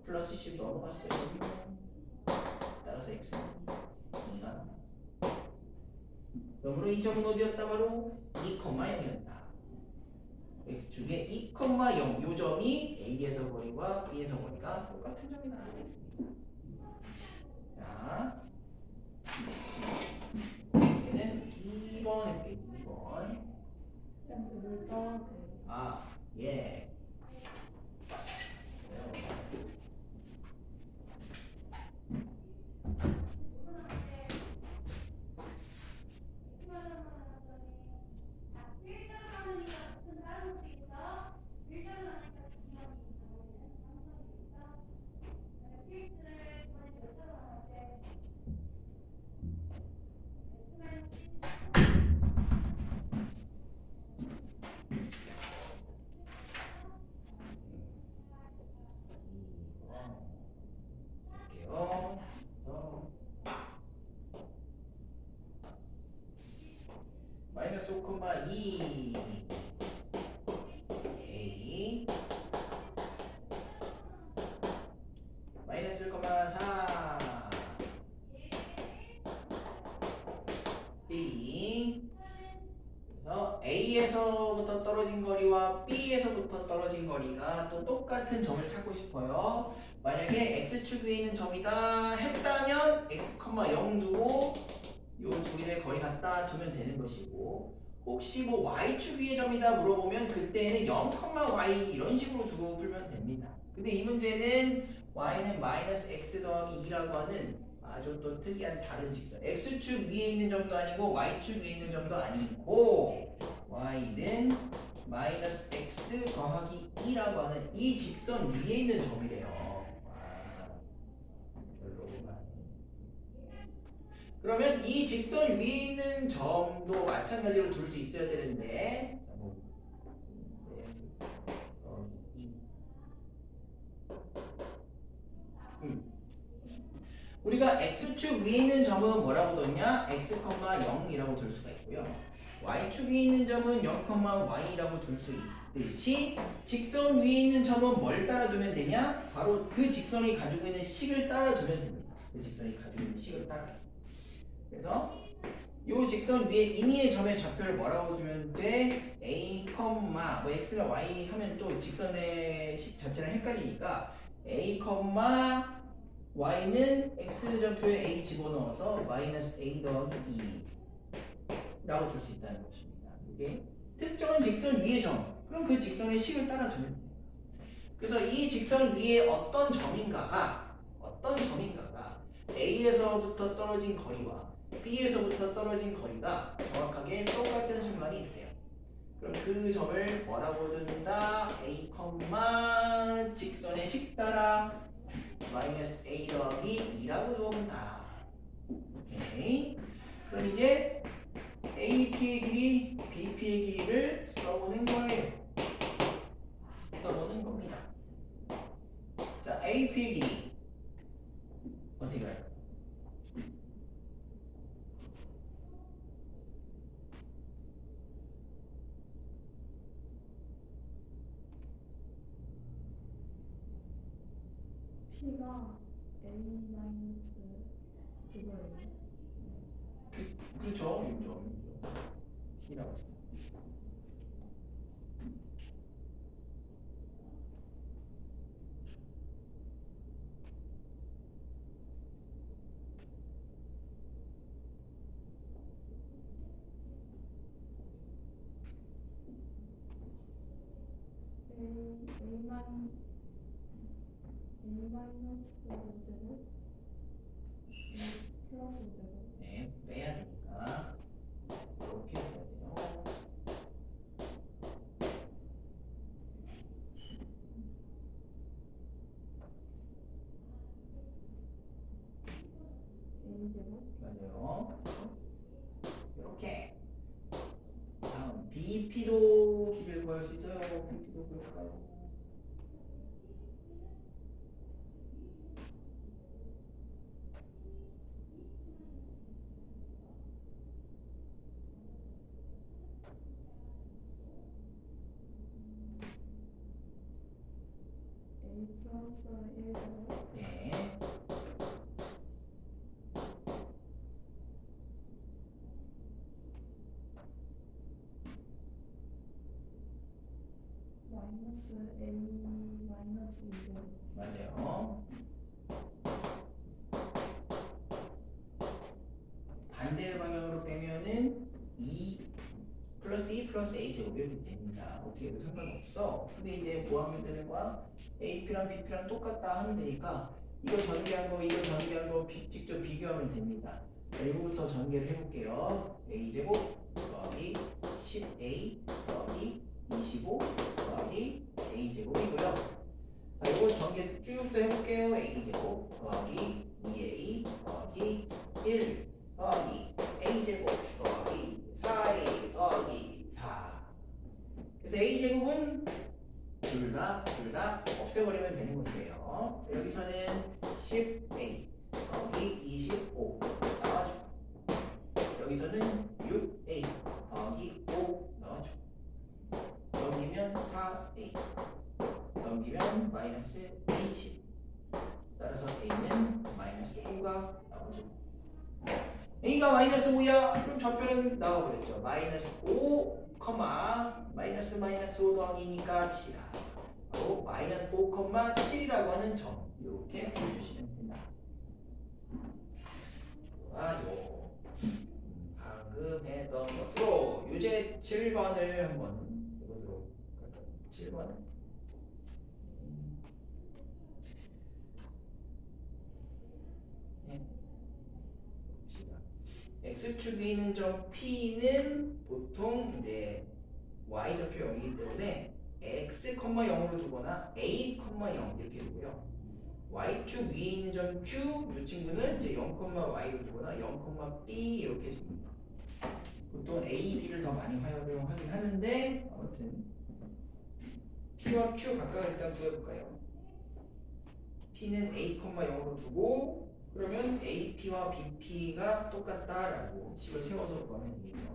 플러스 10 넘어갔어요. 따라서 x는 2가 그러므로 이 점은 어디였다? 바로 2,0이었다. x축에 2,0 요 점이 a에서 거리와 b에서 거리가 똑같은 점이 나타나겠습니다. 자, 얘는 2번 해볼게요. 2번. 아, 예. 마이너스 5,2 그래서 A에서부터 떨어진 거리와 B에서부터 떨어진 거리가 또 똑같은 점을 찾고 싶어요. 만약에 X축 위에 있는 점이다 했다면 X, 0 두고 요 둘의 거리 갖다 두면 되는 것이고, 혹시 뭐 Y축 위의 점이다 물어보면 그때는 0, Y 이런 식으로 두고 풀면 됩니다. 근데 이 문제는 Y는 마이너스 X 더하기 2라고 하는 아주 또 특이한 다른 직선, X축 위에 있는 점도 아니고 Y축 위에 있는 점도 아니고 Y는 마이너스 X 더하기 2라고 하는 이 직선 위에 있는 점이래요. 와, 별로구만. 그러면 이 직선 위에 있는 점도 마찬가지로 둘 수 있어야 되는데, 자, 뭐, 우리가 X축 위에 있는 점은 뭐라고 뒀냐? X, 0이라고 둘 수가 있고요. Y축 위에 있는 점은 0, Y라고 둘 수 있듯이 직선 위에 있는 점은 뭘 따라 두면 되냐? 바로 그 직선이 가지고 있는 식을 따라 두면 됩니다. 그 직선이 가지고 있는 식을 따라서. 그래서 이 직선 위에 임의의 점의 좌표를 뭐라고 두면 돼? A, 뭐 X나 Y 하면 또 직선의 식 자체랑 헷갈리니까 A, Y는 X 좌표에 A 집어넣어서 마이너스 A 더하기 2라고 둘 수 있다는 것입니다. 이게 특정한 직선 위의 점, 그럼 그 직선의 식을 따라 두면 돼요. 그래서 이 직선 위에 어떤 점인가가 A에서부터 떨어진 거리와 B에서부터 떨어진 거리가 정확하게 똑같은 순간이 있대요. 그럼 그 점을 뭐라고 둔다? A, 직선의 식 따라 마이너스 A 더하기 2라고 두어본다. 오케이. 그럼 이제 AP의 길이, BP의 길이를 써보는 거예요. 써보는 겁니다. 자, AP의 길이 어떻게 할까요? P가 A 마이너스 그거예요. 그렇죠. 6점. C라고 했어요. A 마이너스 제곱 A 플러스 제곱 네, 빼야 되니까 이렇게 써야 돼요. A 제곱 맞아요. 이렇게. 다음 BP도 길이를 구할 수 있어요. BP도 구할까요? A 플러스 1 제곱 네. 마이너스 A 마이너스 2 제곱 맞아요. 반대 방향으로 빼면은 2 플러스 2 플러스 A 제곱 이렇게 됩니다. 어떻게 해도 상관없어. 근데 이제 뭐 하면 되는 거야? AP랑 BP랑 똑같다 하면 되니까 이거 전개한 거, 이거 전개한 거 직접 비교하면 됩니다. 1부터 전개를 해볼게요. A 제곱 더하기 10A 더하기 25 더하기 A 제곱이고요. 자, 이거 전개 쭉 또 해볼게요. A 제곱 더하기 2A 더하기 1 더하기 A 제곱 더하기 4A 더하기 4. 그래서 A 제곱은 둘 다 없애버리면 되는 것이에요. 여기서는 10A 더하기 25 나와줘. 여기서는 6A 더하기 5 나와줘. 넘기면 4A 넘기면 마이너스 20. 따라서 A는 마이너스 5가 나오죠. A가 B가 마이너스 5야. 그럼 좌표는 나와버렸죠. 마이너스 5, 마이너스 5 더하기니까 7이다. 바로 마이너스 5, 7이라고 하는 점. 이렇게 해주시면 된다. 좋아요. 방금 했던 것으로 유제 7번을 한번 해보도록 할까요? 7번. 봅시다. x축이 있는 점 P는 보통 이제 y좌표 0이기 때문에 x, 0으로 두거나 a, 0 이렇게 두고요. y축 위에 있는 점 Q 이 친구는 이제 0, y로 두거나 0, b 이렇게 줍니다. 보통 a, b를 더 많이 활용하긴 하는데 아무튼 p와 q 각각을 일단 구해볼까요? p는 a, 0으로 두고 그러면 ap와 bp가 똑같다라고 식을 세워서 구하면 되겠죠.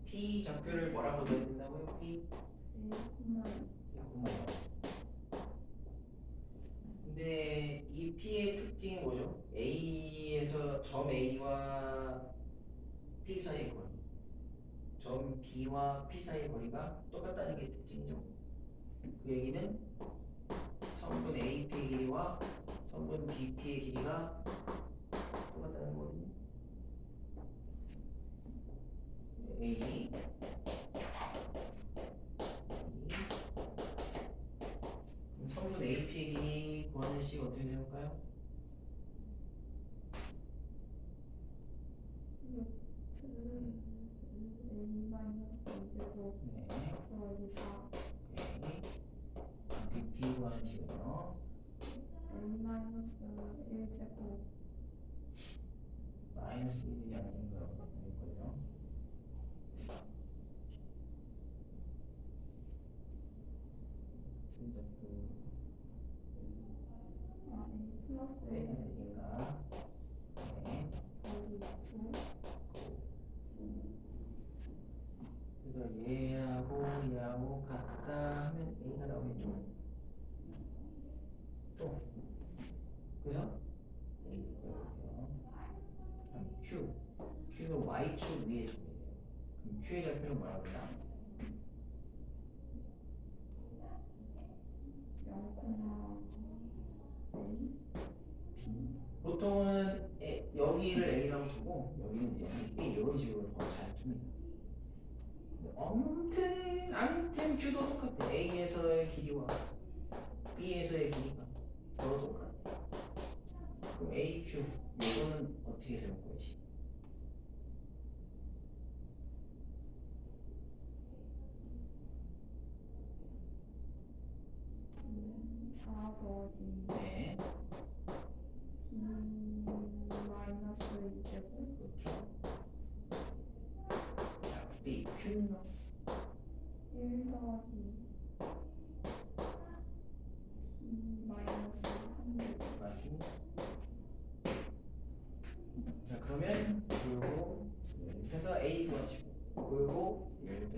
P 좌표를 뭐라고 넣어야 된다고요? P? 근데 이 P의 특징이 뭐죠? A에서 점 A와 P 사이의 거리, 점 B와 P 사이의 거리가 똑같다는 게 특징이죠. 그 얘기는 성분 AP의 길이와 성분 BP의 길이가 똑같다는 거거든요. A 성분 AP의 길이 구하는 식 어떻게 되볼까요? 네. 오케이. BP 구하는 식은요. 마이너스 1이 아닌 거라고 되겠고요. 네, 그러니까 네. 그래서 얘하고 같다 하면 A가 나오겠죠. 또 그래서 A 볼게요. Q는 Y축 위에 점이에요. 그럼 Q의 좌표는 뭐라고 해요? 보통은 여기를 A라고 두고 여기는 이제 B 이런 식으로 더 잘 줍니다. 아무튼 Q도 똑같아. A에서의 길이와 B에서의 길이가 서로 똑같아. 그럼 AQ 이거는 어떻게 세울 거예요? 4 더하기 네, 마이너스 2제곱 그렇죠. 자, B, Q는 1 더하기 마이너스 3제곱 맞습니다. 자, 그러면 그리고 이렇게 해서 A 구하시고 그리고 1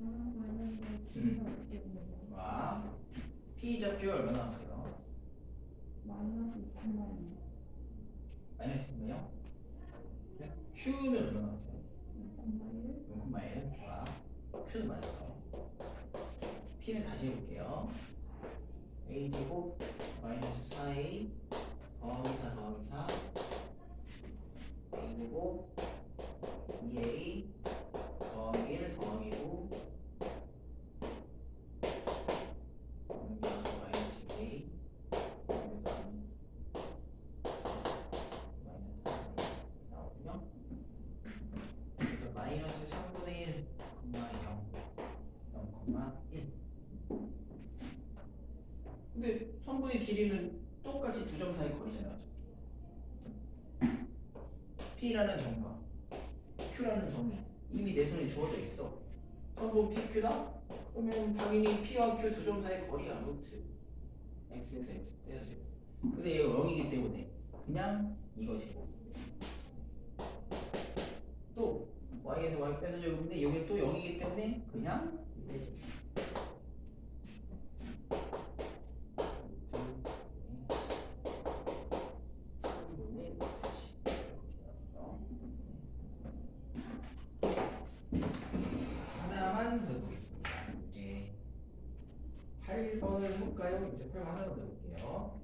마이너스 T가 어떻게 되는 거예요? 와 P 좌표 얼마 나왔어요? 마이너스 2,000만 마이너스 몇이요? Q는 얼마 나왔어요? 0,1 0,1 좋아. Q는 맞았어. P는 다시 해볼게요. A제곱 마이너스 4A 더하기 4 더하기 4 A제곱 2A 더하기 1 더하기 9 넘겨서 마이너스 2A 여기서 마이너스 4 나오고요. 그래서 마이너스 3분의 1, 0,1. 근데 성분의 길이는 똑같이 두 점 사이 거리잖아요. P라는 점과 Q라는 점이 이미 내 손에 주어져 있어. 성분 PQ다? 그러면 당연히 P와 Q 두 점 사이 거리야. 루트 X에서 X 빼야지. 근데 얘가 0이기 때문에 그냥 이거지. 또 Y에서 Y 빼서 적는데 여기 또 0이기 때문에 그냥 빼지. 하나만 더 보겠습니다. 이제 8번을 해볼까요? 이제 8번 하나 더 해볼게요.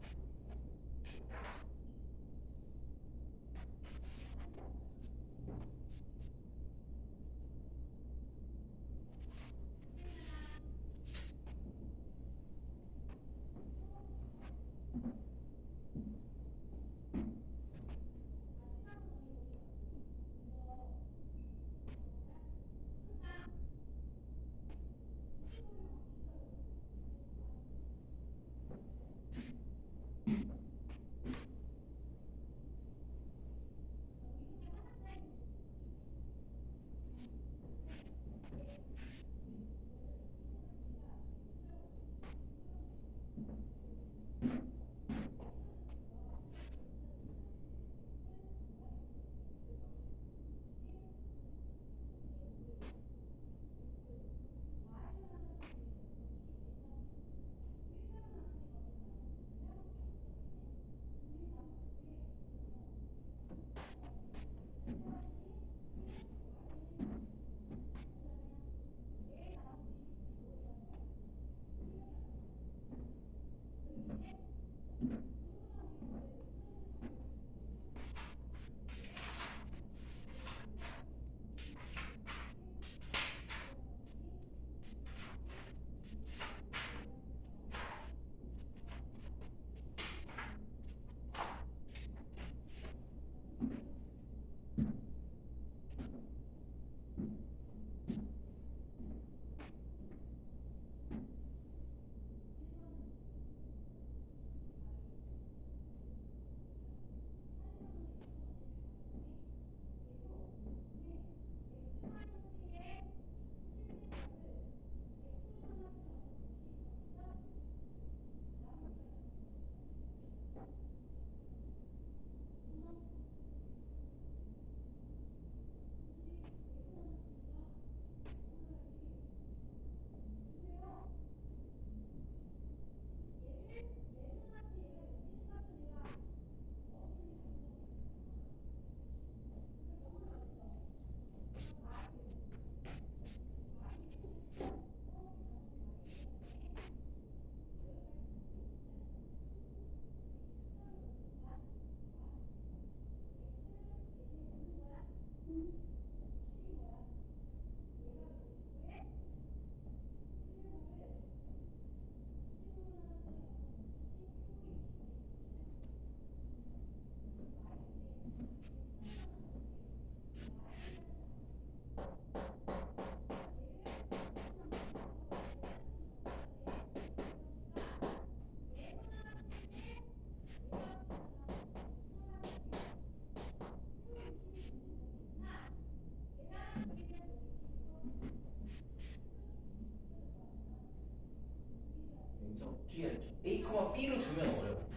주의하죠. A, B로 두면 어려워.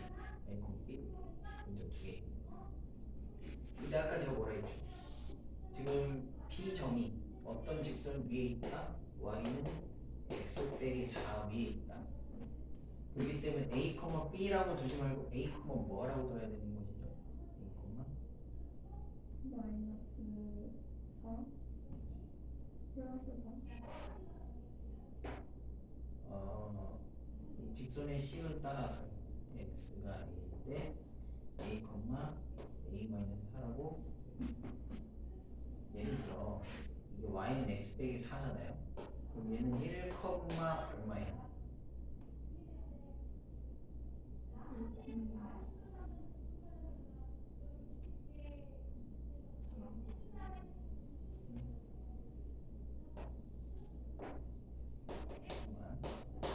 A, B 먼저 두 개. 근데 아까 제가 뭐라 했죠? 지금 P 점이 어떤 직선 위에 있다? y는 x 빼기 4 위에 있다. 그렇기 때문에 a, b라고 두지 말고 a, 뭐라고 둬야 되는 것이죠? a, 마이너스 4 플러스 4 이 직선의 식을 따라서 x가 a인데 a, a-4라고 예를 들어 이게 y는 x 빼기 4잖아요. 그럼 얘는 1, 얼마예요?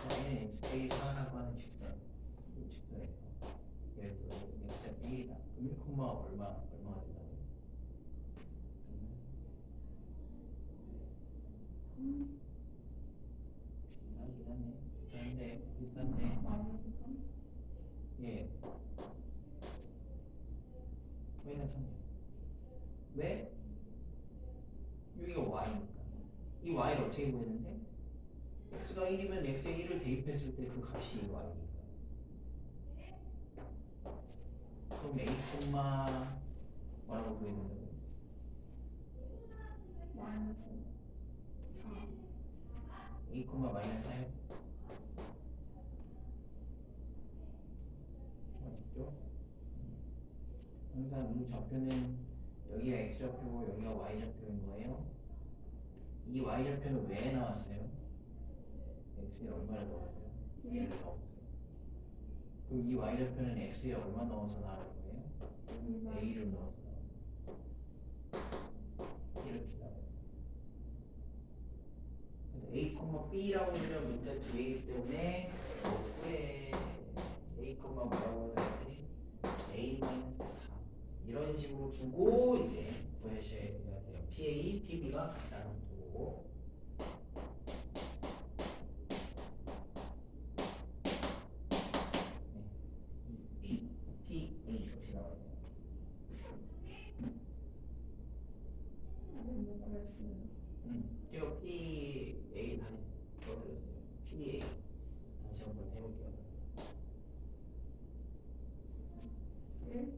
y는 x 빼기 4라고 하는 직선, 이 직선에서 예를 들어 x가 b이다. 그럼 1, 얼마가 된다고요? 비슷한데. 마이너스 3 예. 왜는 3이야? 왜? 여기가 y니까. 이 y를 어떻게 구했는데? x가 1이면 x에 1을 대입했을 때 그 값이 y니까. 그럼 a, 뭐라고 구했는다고요? 마이너스 4 a, 마이너스 4요? 맞죠? 항상 이 좌표는 여기가 x좌표고 여기가 y좌표인 거예요. 이 y좌표는 왜 나왔어요? x에 얼마를 넣었어요? 1을 넣었어요. 그럼 이 y좌표는 x에 얼마 넣어서 나올 거예요? a를 넣어서 나와요. 이렇게 나와요. 그래서 a, b라고 하면 문자 두 개이기 때문에 후에 a, 뭐라고 하는지 a-4 이런 식으로 두고 이제 구하셔야 돼요. PA, PB가 같다는 거고. 네. PA 이렇게 나와요. 이거 PA 다시 써드렸어요. PA 다시 한번 해볼게요. 네.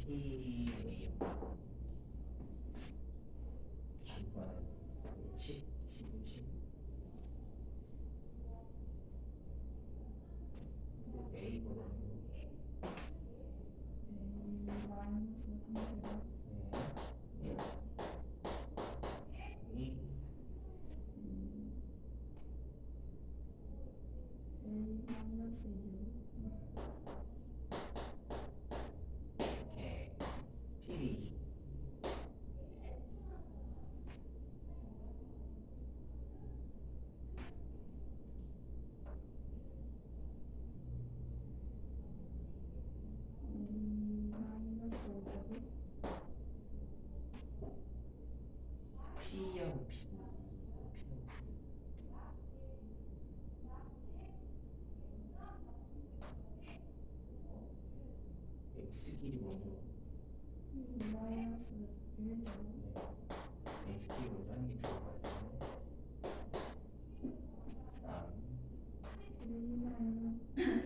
PA요. 기관은 10, 10. A보다는 마이너스 3제곱 네. A 마이너스 2제곱 오케이. PB 마이너스 5제곱 P하고 P X끼리 먼저 마이너스 1제곱 X끼리 먼저 하는 게 좋을 것 같아요. 다음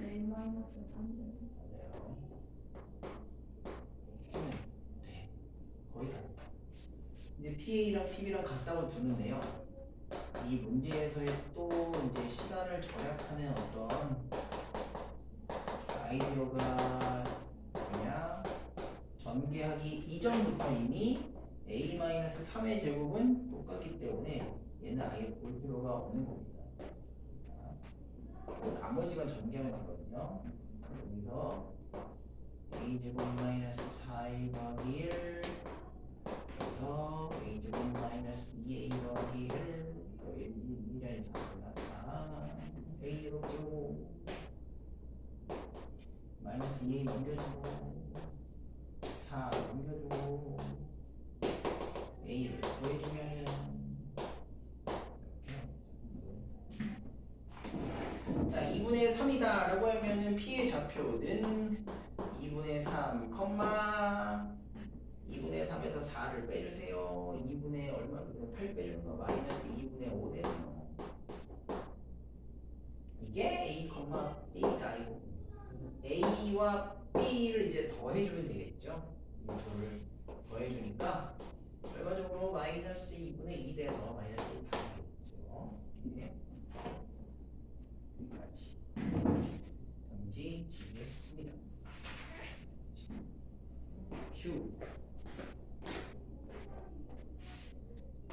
A 마이너스 3제곱 맞아요. X는 돼. 거의 다 됐다. 근데 PA랑 PB랑 같다고 두는데요. 이 문제에서의 또 이제 시간을 절약하는 어떤 아이디어가 뭐냐? 전개하기 이전부터 이미 A-3의 제곱은 똑같기 때문에 얘는 아예 볼 필요가 없는 겁니다. 자, 나머지만 전개하면 되거든요. 여기서 A제곱 마이너스 4A 더하기 1 그래서 A제곱 마이너스 2A 더하기 1 1이 4 A제곱 제곱 마이너스 2A 넘겨주고 4 넘겨주고 A를 구해주면 자 2분의 3이다 라고 하면은 P의 좌표는 2분의 3, 2분의 3에서 4를 빼주세요. 2분의 얼마? 8 빼주는 거 마이너스 2분의 5 되네요. 이게 A, B다. 이거 A와 B를 이제 더해주면 되겠죠. 이 둘을 더해주니까 결과적으로 마이너스 2분의 2 돼서 마이너스 1 되겠죠. 이렇게.